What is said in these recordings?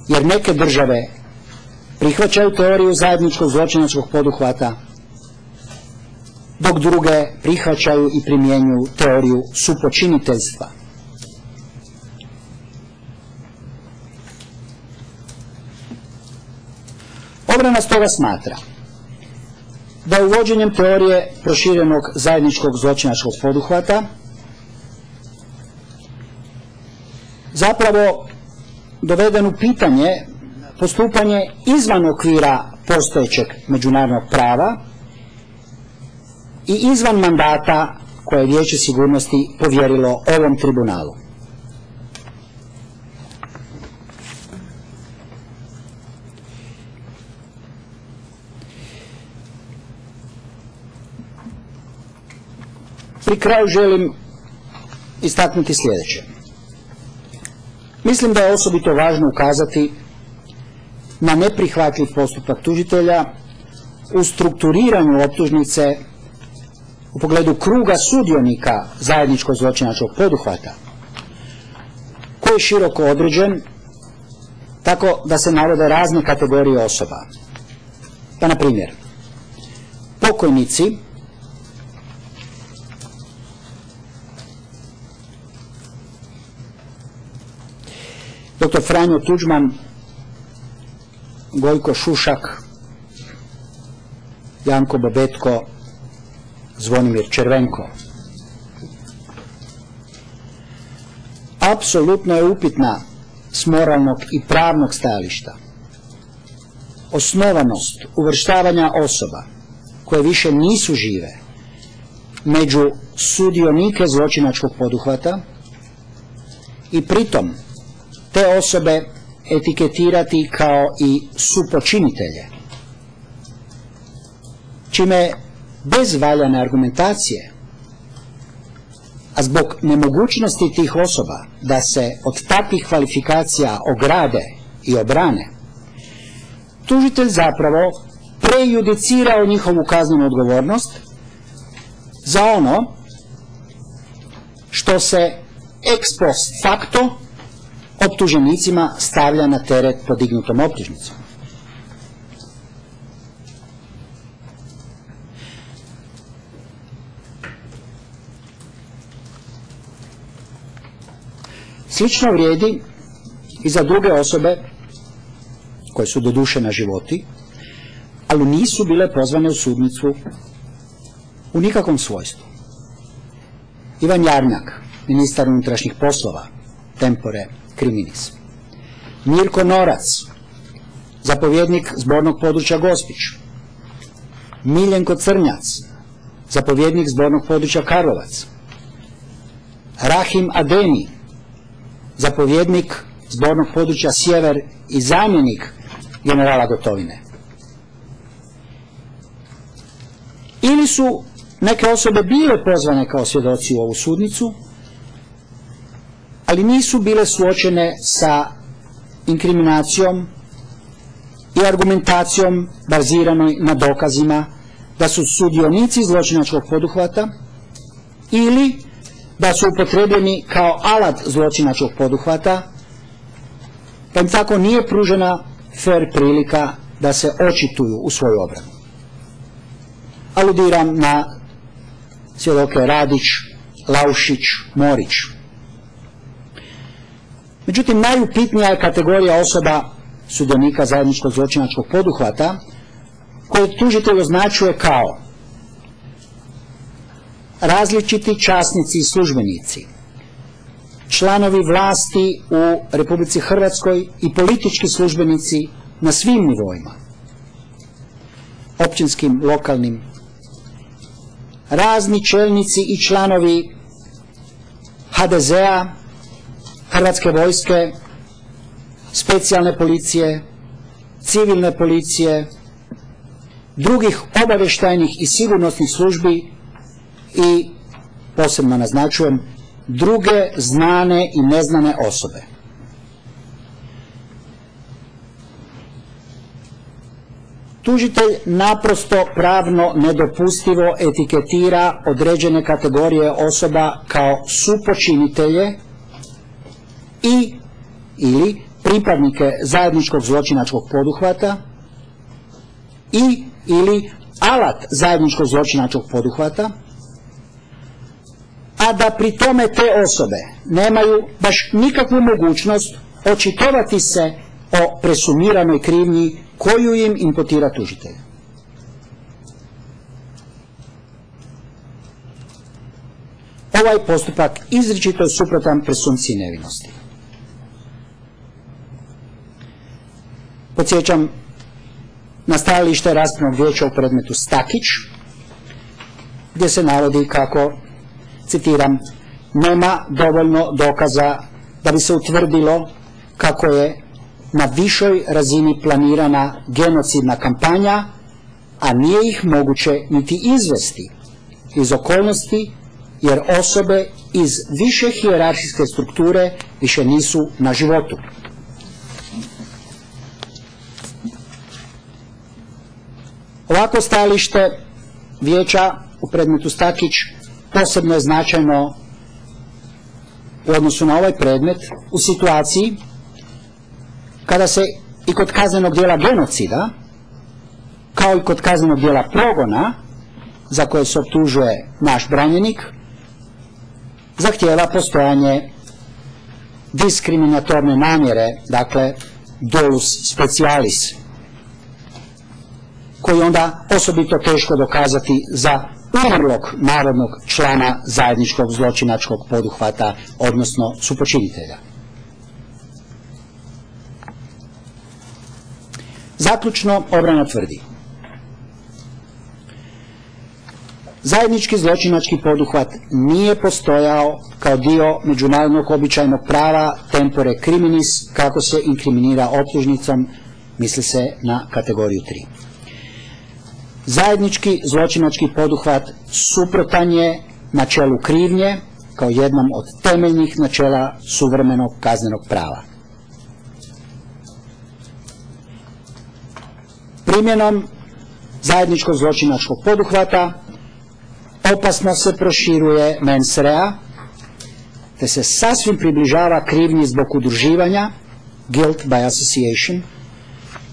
jer neke države prihvaćaju teoriju zajedničkog zločinačkog poduhvata, dok druge prihvaćaju i primjenjuju teoriju supočiniteljstva. Obrana stoga smatra da je uvođenjem teorije proširenog zajedničkog zločinačkog poduhvata zapravo dovedeno u pitanje postupanje izvan okvira postojećeg međunarodnog prava i izvan mandata koje je Vijeće sigurnosti povjerilo ovom tribunalu. Pri kraju želim istaknuti sljedeće. Mislim da je osobito važno ukazati na neprihvatljiv postupak tužitelja u strukturiranju optužnice u pogledu kruga sudionika zajedničkog zločinačkog poduhvata, koji je široko određen tako da se navode razne kategorije osoba. Pa, na primjer, pokojnici, dr. Franjo Tuđman, Gojko Šušak, Janko Bobetko, Zvonimir Červenko. Apsolutno je upitna s moralnog i pravnog stajališta osnovanost uvrštavanja osoba koje više nisu žive među sudionike zločinačkog poduhvata i pritom te osobe etiketirati kao i supočinitelje, čime bez valjane argumentacije, a zbog nemogućnosti tih osoba da se od takvih kvalifikacija ograde i obrane, tužitelj zapravo prejudicirao njihovu kaznenu odgovornost za ono što se ex post facto optuženicima stavlja na teret podignutom optužnicom. Slično vrijedi i za druge osobe koje su doduše na životi, ali nisu bile pozvane u sudnicu u nikakvom svojstvu. Ivan Jarnjak, ministar unutrašnjih poslova, tempore criminis. Mirko Norac, zapovjednik zbornog područja Gospić. Miljenko Crnjac, zapovjednik zbornog područja Karlovac. Rahim Ademi, zapovjednik zbornog područja Sjever i zamjenik generala Gotovine. Ili su neke osobe bile pozvane kao svjedoci u ovu sudnicu, ali nisu bile suočene sa inkriminacijom i argumentacijom baziranoj na dokazima da su sudionici zločinačkog poduhvata ili da su upotrebljeni kao alat zločinačkog poduhvata, pa im tako nije pružena fer prilika da se očituju u svoju obranu. Aludiram na svjedoke Radić, Laušić, Morić. Međutim, najupitnija je kategorija osoba sudionika zajedničkog zločinačkog poduhvata koje tužitelj označuje kao različiti časnici i službenici, članovi vlasti u Republici Hrvatskoj i politički službenici na svim nivoima, općinskim, lokalnim, razni čelnici i članovi HDZ-a, Hrvatske vojske, specijalne policije, civilne policije, drugih obavještajnih i sigurnosnih službi i, posebno naznačujem, druge znane i neznane osobe. Tužitelj naprosto pravno nedopustivo etiketira određene kategorije osoba kao supočinitelje ili pripadnike zajedničkog zločinačkog poduhvata ili alat zajedničkog zločinačkog poduhvata, a da pri tome te osobe nemaju baš nikakvu mogućnost očitovati se o presumiranoj krivnji koju im imputira tužitelj. Ovaj postupak izričito je suprotan presumpciji nevinosti. Podsjećam na stajalište raspravnog vijeća u predmetu Stakić, gdje se navodi kako, citiram, nema dovoljno dokaza da bi se utvrdilo kako je na višoj razini planirana genocidna kampanja, a nije ih moguće niti izvesti iz okolnosti, jer osobe iz više hijerarhijske strukture više nisu na životu. Ovako stajalište vijeća u predmetu Stakić posebno je značajno u odnosu na ovaj predmet u situaciji kada se i kod kaznenog djela genocida, kao i kod kaznenog djela progona, za koje se optužuje naš branjenik, zahtijeva postojanje diskriminatorne namjere, dakle dolus specialis, koji onda osobito teško dokazati za umrlog navodnog člana zajedničkog zločinačkog poduhvata, odnosno supočinitelja. Zaključno, obrana tvrdi: zajednički zločinački poduhvat nije postojao kao dio međunarodnog običajnog prava tempore criminis, kako se inkriminira optužnicom, misli se na kategoriju 3. Zajednički zločinački poduhvat suprotan je načelu krivnje kao jednom od temeljnih načela suvremenog kaznenog prava. Primjenom zajedničkog zločinačkog poduhvata opasno se proširuje mens rea, te se sasvim približava krivnji zbog udruživanja, guilt by association,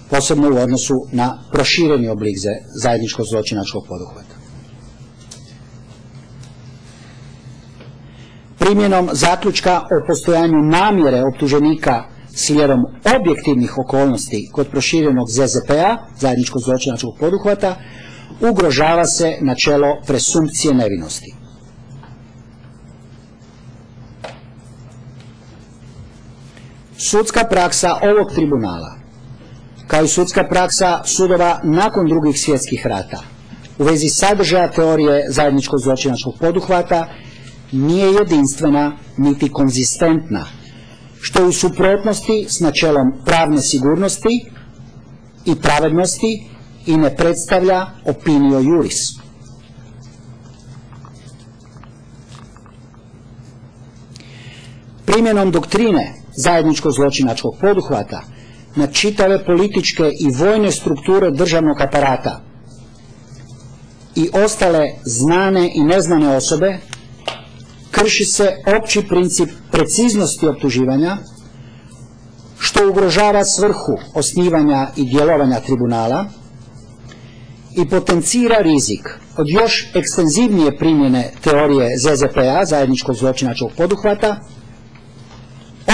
posebno u odnosu na prošireni oblik zajedničkog zločinačkog poduhvata. Primjenom zaključka o postojanju namjere optuženika slijedom objektivnih okolnosti kod proširenog ZZP-a, zajedničkog zločinačkog poduhvata, ugrožava se načelo presumpcije nevinosti. Sudska praksa ovog tribunala, kao i sudska praksa sudova nakon drugih svjetskih rata, u vezi sadržaja teorije zajedničkog zločinačkog poduhvata, nije jedinstvena niti konzistentna, što je u suprotnosti s načelom pravne sigurnosti i pravednosti i ne predstavlja opinio juris. Primjenom doktrine zajedničkog zločinačkog poduhvata na čitave političke i vojne strukture državnog aparata i ostale znane i neznane osobe krši se opći princip preciznosti optuživanja, što ugrožava svrhu osnivanja i djelovanja tribunala i potencira rizik od još ekstenzivnije primjene teorije ZZP-a, zajedničkog zločinačkog poduhvata,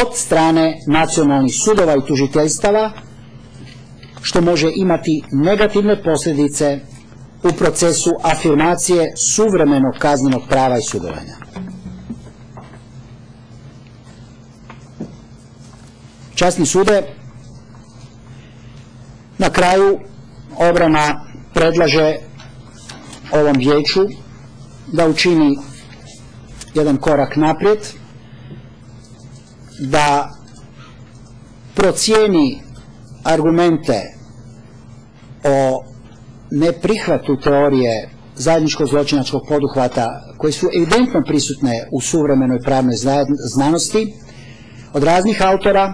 od strane nacionalnih sudova i tužiteljstava, što može imati negativne posljedice u procesu afirmacije suvremenog kaznenog prava i sudovanja. Časni sude, na kraju obrana predlaže ovom vijeću da učini jedan korak naprijed, da procijeni argumente o neprihvatu teorije zajedničkog zločinačkog poduhvata koji su evidentno prisutne u suvremenoj pravnoj znanosti od raznih autora,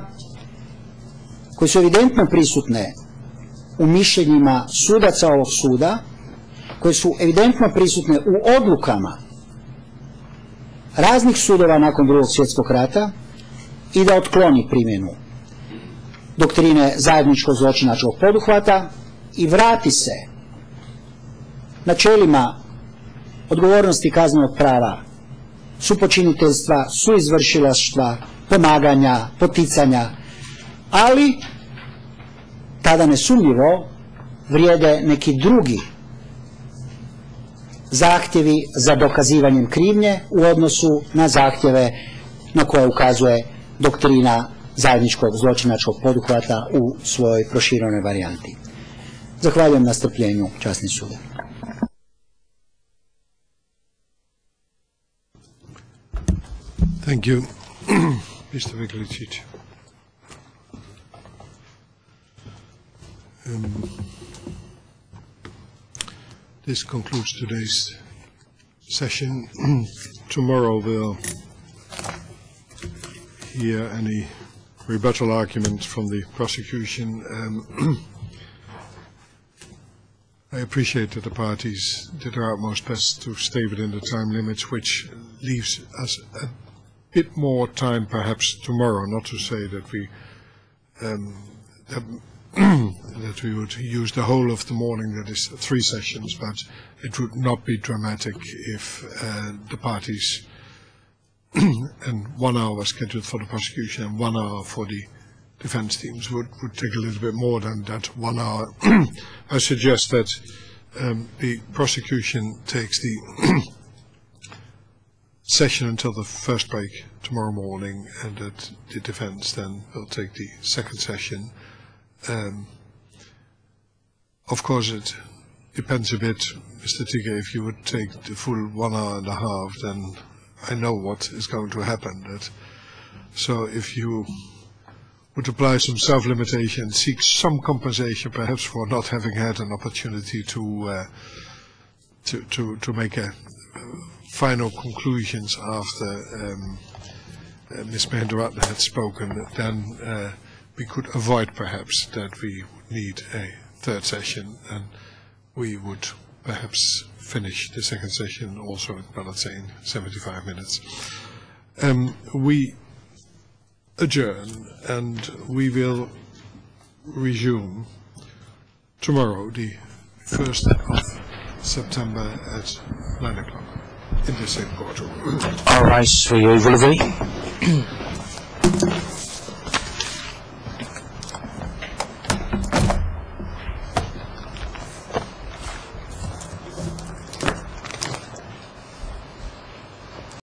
koji su evidentno prisutne u mišljenjima sudaca ovog suda, koje su evidentno prisutne u odlukama raznih sudova nakon Drugog svjetskog rata, i da otkloni primjenu doktrine zajedničkog zločinačkog poduhvata i vrati se načelima odgovornosti kaznenog prava, supočiniteljstva, suizvršilaštva, pomaganja, poticanja, ali tada nesumnjivo vrijede neki drugi zahtjevi za dokazivanjem krivnje u odnosu na zahtjeve na koje ukazuje doktrina zajedničkog zločinačkog poduhvata u svojoj proširenoj varijanti. Zahvaljujem na strpljenju, časni sude. Thank you, Mr. Viglicic. This concludes today's session. Tomorrow we'll hear any rebuttal argument from the prosecution. I appreciate that the parties did their utmost best to stay within the time limits, which leaves us a bit more time perhaps tomorrow, not to say that we that we would use the whole of the morning, that is 3 sessions, but it would not be dramatic if the parties and 1 hour scheduled for the prosecution and 1 hour for the defense teams would take a little bit more than that 1 hour. I suggest that the prosecution takes the session until the first break tomorrow morning, and that the defense then will take the second session. Of course, it depends a bit, Mr. Tigger, if you would take the full 1 hour and a half, then I know what is going to happen. So if you would apply some self-limitation, seek some compensation perhaps for not having had an opportunity to make a final conclusions after Ms. Mahendaratne had spoken, then we could avoid perhaps that we would need a third session, and we would perhaps finish the second session also, let's say, in 75 minutes. We adjourn, and we will resume tomorrow, the 1st of September at 9 o'clock in the same courtroom. All rise for your Olivier.